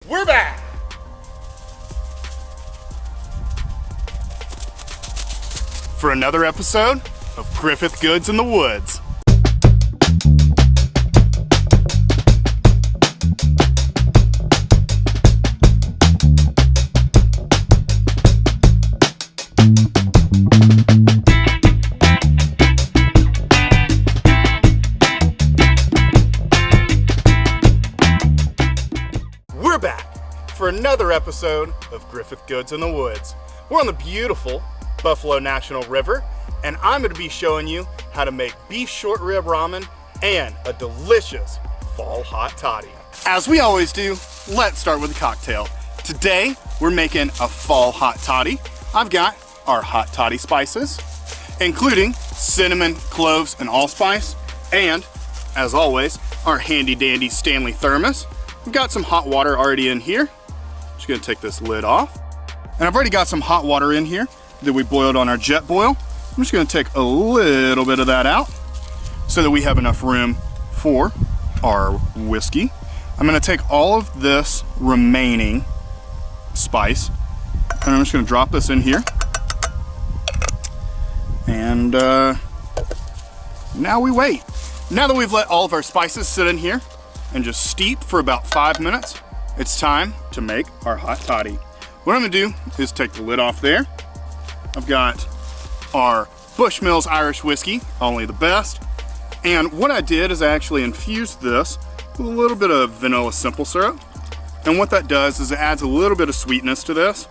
We're back for another episode of Griffith Goods in the Woods. We're back for another episode of Griffith Goods in the Woods. We're on the beautiful Buffalo National River, and I'm going to be showing you how to make beef short rib ramen and a delicious fall hot toddy. As we always do, let's start with a cocktail. Today, we're making a fall hot toddy. I've got our hot toddy spices, including cinnamon, cloves, and allspice, and as always, our handy dandy Stanley thermos. We've got some hot water already in here. Just gonna take this lid off. And I've already got some hot water in here that we boiled on our jet boil. I'm just gonna take a little bit of that out so that we have enough room for our whiskey. I'm gonna take all of this remaining spice and I'm just gonna drop this in here. And now we wait. Now that we've let all of our spices sit in here and just steep for about 5 minutes, it's time to make our hot toddy. What I'm gonna do is take the lid off there. I've got our Bushmills Irish whiskey, only the best. And what I did is I actually infused this with a little bit of vanilla simple syrup. And what that does is it adds a little bit of sweetness to this.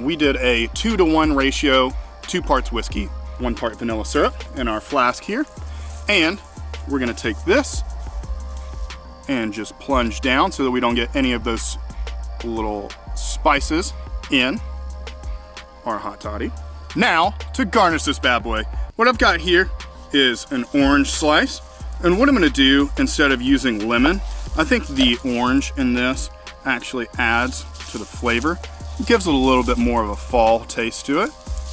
We did a 2-to-1 ratio, 2 parts whiskey, 1 part vanilla syrup in our flask here. And we're gonna take this and just plunge down so that we don't get any of those little spices in our hot toddy. Now, to garnish this bad boy, what I've got here is an orange slice. And what I'm gonna do, instead of using lemon, I think the orange in this actually adds to the flavor. It gives it a little bit more of a fall taste to it.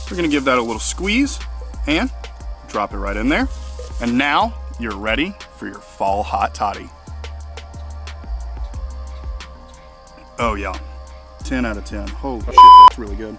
We're gonna give that a little squeeze and drop it right in there. And now you're ready for your fall hot toddy. Oh yeah, 10 out of 10. Holy shit, that's really good.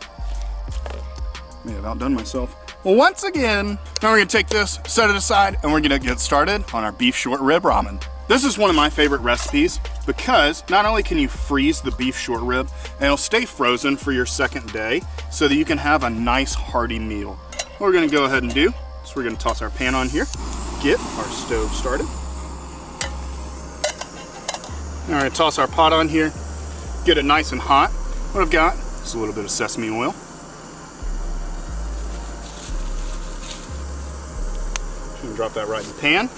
May have outdone myself. Well, once again, now we're gonna take this, set it aside, and we're gonna get started on our beef short rib ramen. This is one of my favorite recipes because not only can you freeze the beef short rib, and it'll stay frozen for your second day so that you can have a nice hearty meal. What we're gonna go ahead and do is we're gonna toss our pan on here, get our stove started. Now we're gonna toss our pot on here, get it nice and hot. What I've got is a little bit of sesame oil. I'm gonna drop that right in the pan.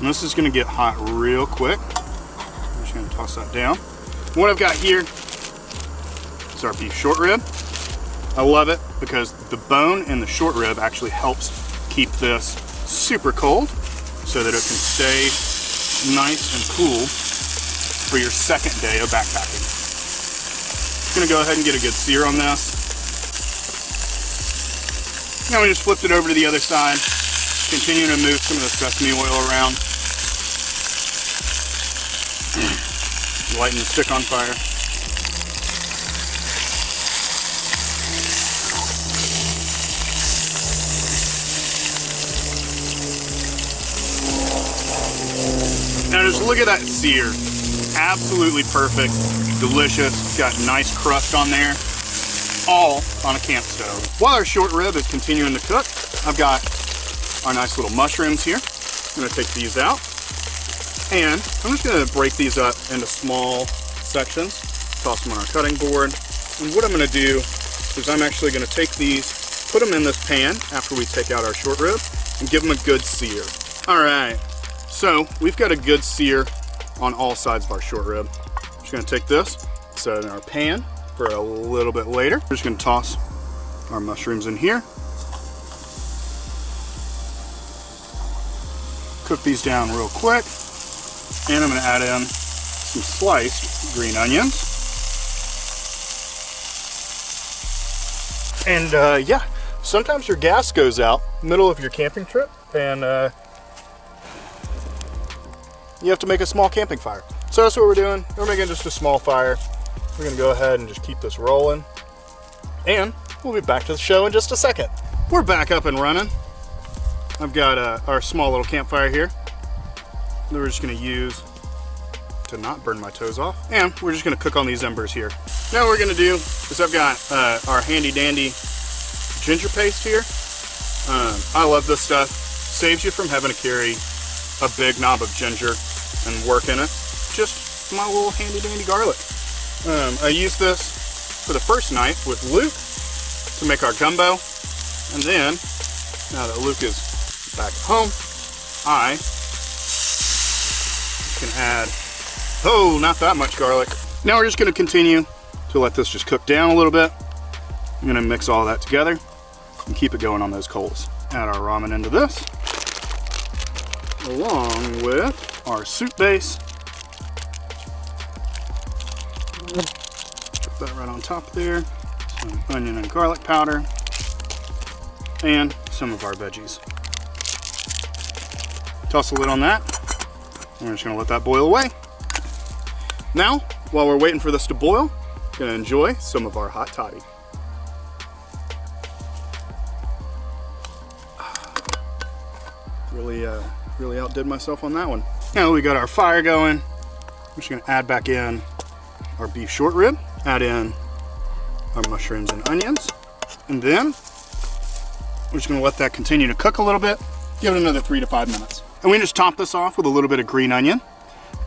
And this is gonna get hot real quick. I'm just gonna toss that down. What I've got here is our beef short rib. I love it because the bone in the short rib actually helps keep this super cold so that it can stay nice and cool for your second day of backpacking. I'm gonna go ahead and get a good sear on this. Now we just flipped it over to the other side, continuing to move some of the sesame oil around. Lighten the stick on fire. Now just look at that sear. Absolutely perfect, delicious, got nice crust on there, all on a camp stove. While our short rib is continuing to cook, I've got our nice little mushrooms here. I'm gonna take these out, and I'm just gonna break these up into small sections, toss them on our cutting board. And what I'm gonna do is I'm actually gonna take these, put them in this pan after we take out our short rib, and give them a good sear. All right. So we've got a good sear on all sides of our short rib. I'm just gonna take this, set it in our pan for a little bit later. We're just gonna toss our mushrooms in here. Cook these down real quick. And I'm gonna add in some sliced green onions. And yeah, sometimes your gas goes out middle of your camping trip, and you have to make a small camping fire. So that's what we're doing. We're making just a small fire. We're gonna go ahead and just keep this rolling. And we'll be back to the show in just a second. We're back up and running. I've got our small little campfire here that we're just gonna use to not burn my toes off. And we're just gonna cook on these embers here. Now what we're gonna do is I've got our handy dandy ginger paste here. I love this stuff. Saves you from having to carry a big knob of ginger and work in it. Just my little handy dandy garlic. I used this for the first night with Luke to make our gumbo. And then, now that Luke is back at home, I can add, oh, not that much garlic. Now we're just gonna continue to let this just cook down a little bit. I'm gonna mix all that together and keep it going on those coals. Add our ramen into this, along with our soup base. Put that right on top there. Some onion and garlic powder, and some of our veggies. Toss the lid on that. And we're just gonna let that boil away. Now, while we're waiting for this to boil, we're gonna enjoy some of our hot toddy. Really outdid myself on that one. Now we got our fire going. We're just gonna add back in our beef short rib, add in our mushrooms and onions, and then we're just gonna let that continue to cook a little bit, give it another 3 to 5 minutes. And we just top this off with a little bit of green onion.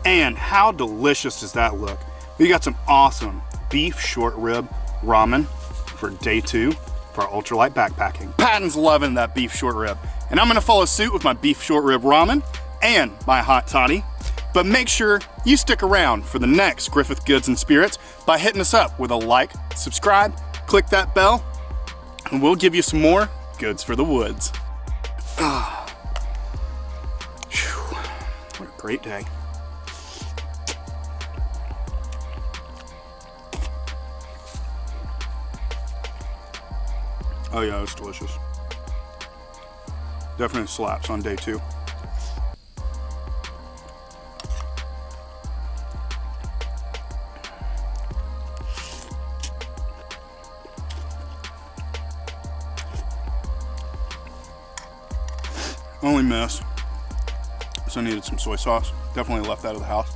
And how delicious does that look? We got some awesome beef short rib ramen for day 2 for our ultralight backpacking. Patton's loving that beef short rib. And I'm gonna follow suit with my beef short rib ramen and my hot toddy. But make sure you stick around for the next Griffith Goods and Spirits by hitting us up with a like, subscribe, click that bell, and we'll give you some more goods for the woods. Ah, what a great day. Oh yeah, it's delicious. Definitely slaps on day 2. Only miss is I needed some soy sauce. Definitely left that at the house.